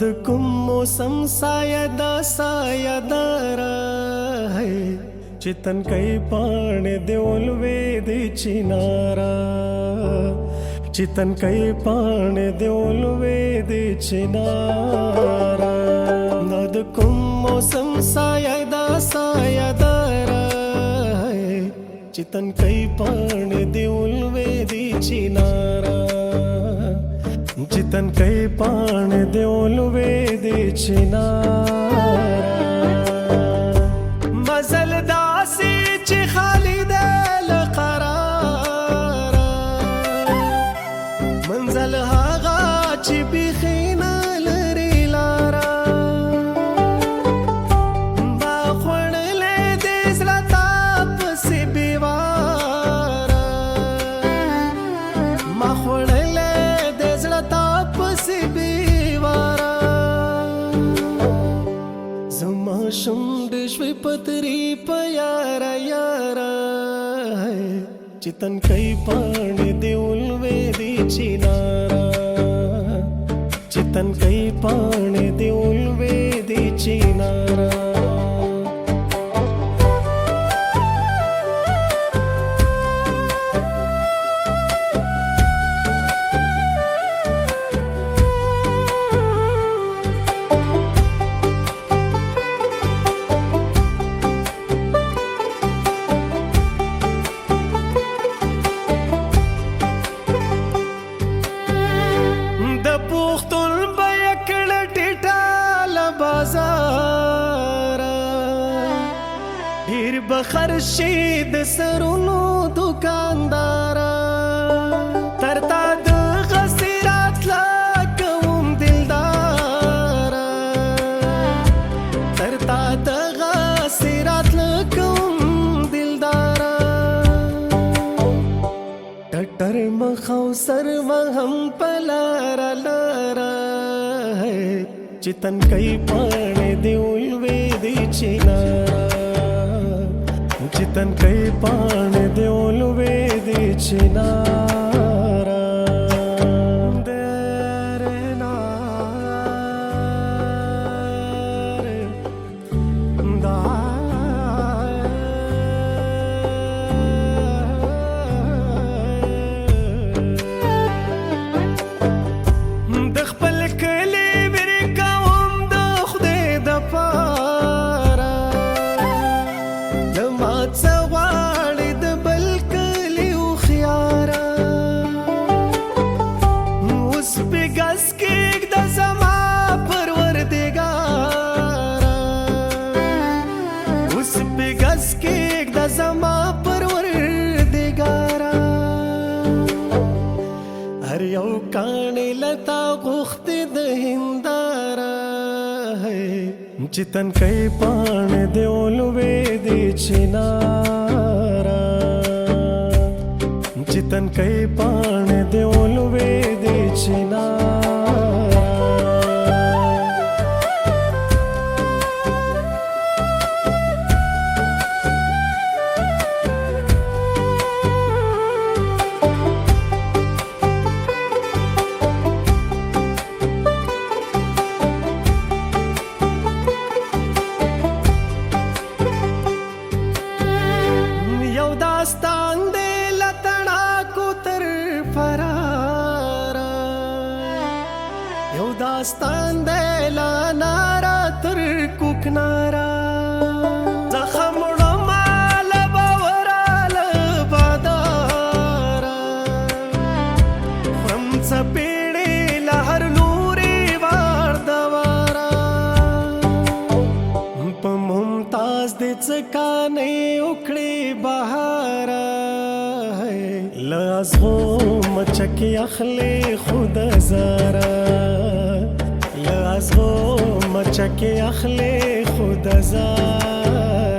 د کوم موسم سایه دا سایه دارا ہے چې تن کای پاڼې دی ولوي دی چینارا چې تن کای پاڼې دی ولوي دی چینارا د کوم موسم سایه دا سایه دارا ہے چې تن کای پاڼې دی ولوي دی چینارا चितन कई पाण दे ओलवे दे चिनारा मजल दासी ची खाली दिल करारा मंजल हागा ची बिखीना लरी लारा बाखवण ले देसला ताप सी बिवारा माखवण زما شونډ شوي پتري په یارا یارا چې تن کای پاڼې دی ولوي دی چینارا چې تن کای پاڼې دی ولوي دی چینارا ډیر بخر شید سرونو دکاندارا ترتا د غسرات لا کوم دلدارا ترتا د غسرات لا کوم دلدارا ټټر مخاو سر وهم پلارا لارا چې تن کای پاڼې دی ولوي دی چینارا چې تن کای پاڼې دی ولوي دی چینارا زما پروردگارا هر یو کانی لتا غخت د هندارا چې تن کای پاڼې دی ولوي دی چینارا چې تن کای پاڼې دی ولوي دی چینارا داستان دے لتنا کو تر فرارا یو داستان دے لانارا تر کوکنارا زخم مال باورا لبادارا فرم سپیڑی لہر نوری وار دوارا پا ممتاز دے چکانے اکڑی بہارا لازغو مچکی اخلی خود زارا لازغو مچکی اخلی خود زارا